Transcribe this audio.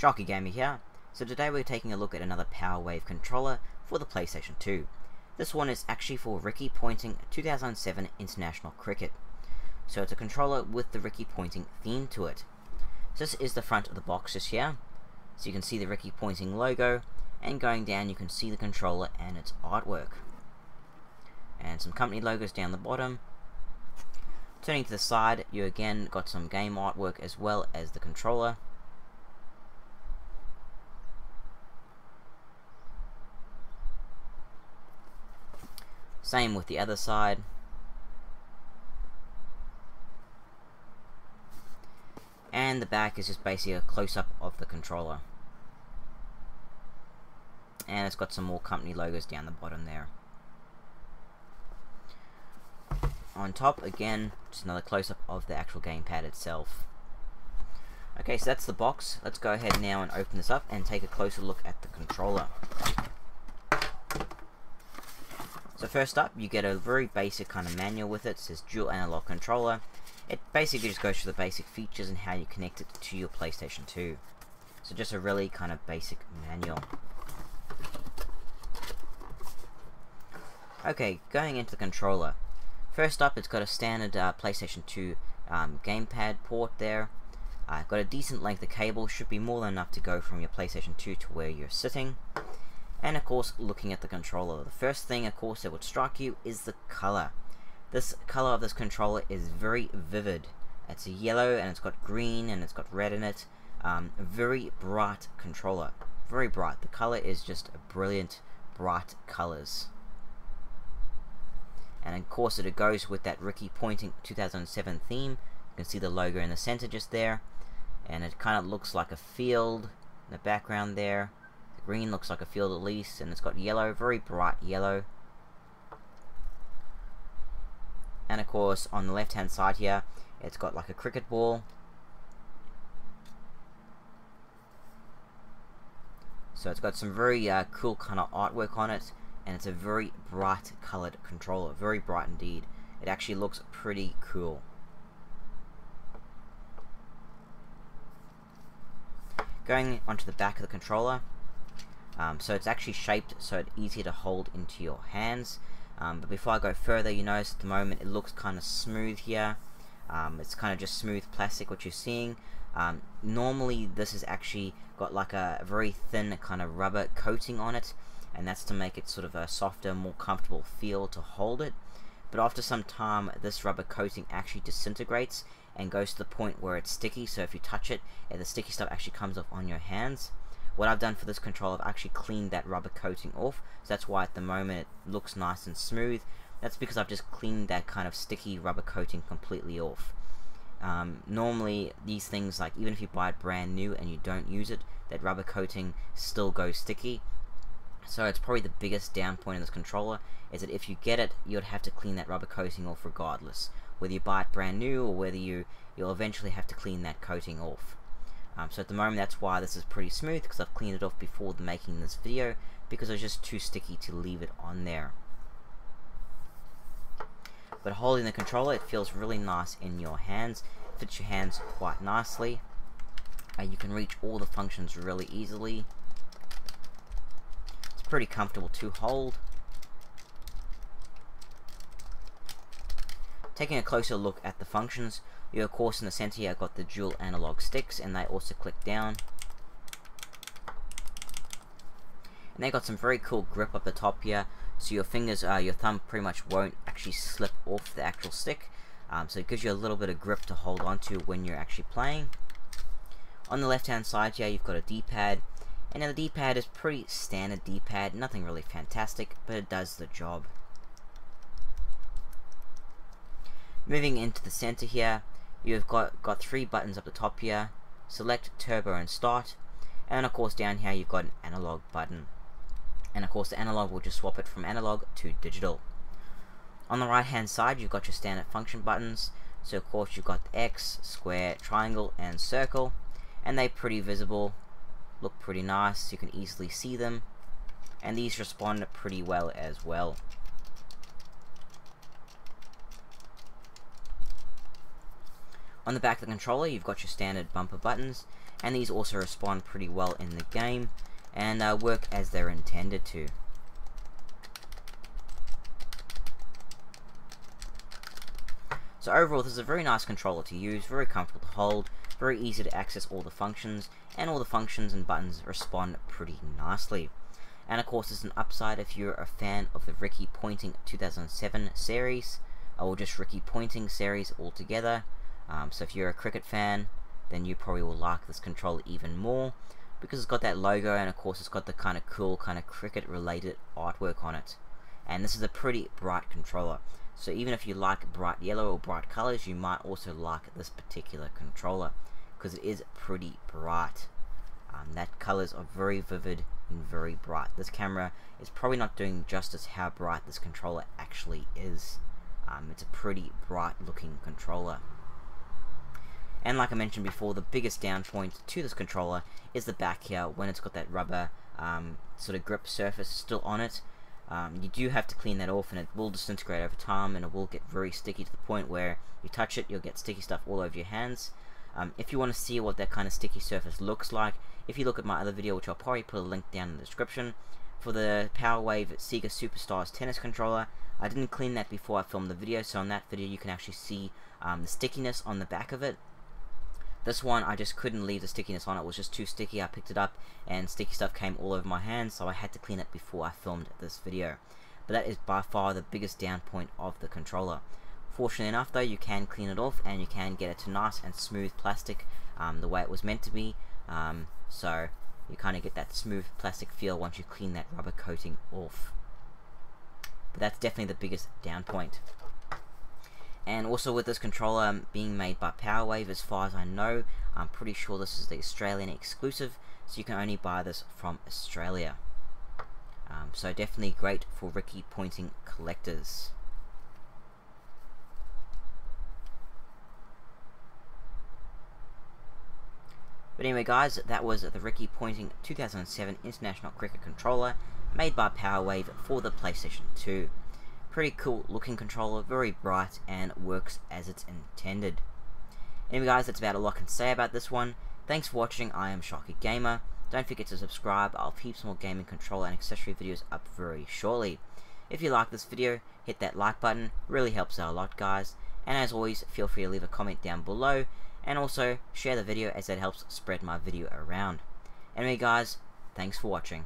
Sharkie Gamer here. So today we're taking a look at another PowerWave controller for the PlayStation 2. This one is actually for Ricky Ponting 2007 International Cricket. So it's a controller with the Ricky Ponting theme to it. So this is the front of the box just here. So you can see the Ricky Ponting logo, and going down you can see the controller and its artwork. And some company logos down the bottom. Turning to the side, you again got some game artwork as well as the controller. Same with the other side. And the back is just basically a close-up of the controller. And it's got some more company logos down the bottom there. On top, again, just another close-up of the actual gamepad itself. Okay, so that's the box. Let's go ahead now and open this up and take a closer look at the controller. So first up, you get a very basic kind of manual with it. It says dual analog controller. It basically just goes through the basic features and how you connect it to your PlayStation 2. So just a really kind of basic manual. Okay, going into the controller. First up, it's got a standard PlayStation 2 gamepad port there. Got a decent length of cable, should be more than enough to go from your PlayStation 2 to where you're sitting. And of course, looking at the controller, the first thing of course that would strike you is the color. This color of this controller is very vivid. It's a yellow and it's got green and it's got red in it. A very bright controller, very bright. The color is just a brilliant, bright colors. And of course it goes with that Ricky Ponting 2007 theme. You can see the logo in the center just there, and it kind of looks like a field in the background there. Green looks like a field at least, and it's got yellow, very bright yellow. And of course on the left hand side here, it's got like a cricket ball. So it's got some very cool kind of artwork on it, and it's a very bright colored controller, very bright indeed. It actually looks pretty cool. Going onto the back of the controller. So it's actually shaped so it's easier to hold into your hands. But before I go further, you notice at the moment it looks kind of smooth here. It's kind of just smooth plastic what you're seeing. Normally this has actually got like a very thin kind of rubber coating on it, and that's to make it sort of a softer, more comfortable feel to hold it. But after some time, this rubber coating actually disintegrates and goes to the point where it's sticky, so if you touch it, the sticky stuff actually comes off on your hands. What I've done for this controller, I've actually cleaned that rubber coating off, so that's why at the moment it looks nice and smooth. That's because I've just cleaned that kind of sticky rubber coating completely off. Normally these things, like even if you buy it brand new and you don't use it, that rubber coating still goes sticky. So it's probably the biggest down point in this controller, is that if you get it, you'd have to clean that rubber coating off regardless. Whether you buy it brand new or whether you'll eventually have to clean that coating off. So at the moment that's why this is pretty smooth, because I've cleaned it off before making this video, because it was just too sticky to leave it on there. But holding the controller, it feels really nice in your hands, fits your hands quite nicely. You can reach all the functions really easily. It's pretty comfortable to hold. Taking a closer look at the functions, you of course in the center here got the dual analog sticks, and they also click down. And they got some very cool grip up the top here, so your fingers, your thumb pretty much won't actually slip off the actual stick. So it gives you a little bit of grip to hold onto when you're actually playing. On the left hand side here you've got a D-pad, and now the D-pad is pretty standard D-pad, nothing really fantastic, but it does the job. Moving into the center here, you've got 3 buttons up the top here: select, turbo and start. And of course down here you've got an analog button, and of course the analog will just swap it from analog to digital. On the right hand side you've got your standard function buttons. So of course you've got the X, square, triangle and circle, and they're pretty visible, look pretty nice, you can easily see them, and these respond pretty well as well. On the back of the controller, you've got your standard bumper buttons, and these also respond pretty well in the game, and work as they're intended to. So overall, this is a very nice controller to use, very comfortable to hold, very easy to access all the functions, and all the functions and buttons respond pretty nicely. And of course, there's an upside if you're a fan of the Ricky Ponting 2007 series, or just Ricky Ponting series altogether. So if you're a cricket fan, then you probably will like this controller even more, because it's got that logo, and of course it's got the kind of cool, kind of cricket related artwork on it. And this is a pretty bright controller, so even if you like bright yellow or bright colors, you might also like this particular controller, because it is pretty bright. That colors are very vivid and very bright. This camera is probably not doing justice how bright this controller actually is. It's a pretty bright looking controller. And like I mentioned before, the biggest down point to this controller is the back here, when it's got that rubber sort of grip surface still on it. You do have to clean that off, and it will disintegrate over time, and it will get very sticky to the point where you touch it, you'll get sticky stuff all over your hands. If you want to see what that kind of sticky surface looks like, if you look at my other video, which I'll probably put a link down in the description, for the PowerWave Sega Superstars tennis controller, I didn't clean that before I filmed the video, so in that video you can actually see the stickiness on the back of it. This one, I just couldn't leave the stickiness on, it was just too sticky. I picked it up and sticky stuff came all over my hands, so I had to clean it before I filmed this video. But that is by far the biggest down point of the controller. Fortunately enough though, you can clean it off, and you can get it to nice and smooth plastic, the way it was meant to be. So you kind of get that smooth plastic feel once you clean that rubber coating off. But that's definitely the biggest down point. And also with this controller being made by PowerWave, as far as I know, I'm pretty sure this is the Australian exclusive, so you can only buy this from Australia. So definitely great for Ricky Ponting collectors. But anyway guys, that was the Ricky Ponting 2007 International Cricket Controller, made by PowerWave for the PlayStation 2. Pretty cool looking controller, very bright, and works as it's intended. Anyway guys, that's about all I can say about this one. Thanks for watching, I am Sharkie Gamer. Don't forget to subscribe, I'll keep some more gaming controller and accessory videos up very shortly. If you like this video, hit that like button, really helps out a lot guys. And as always, feel free to leave a comment down below, and also share the video as that helps spread my video around. Anyway guys, thanks for watching.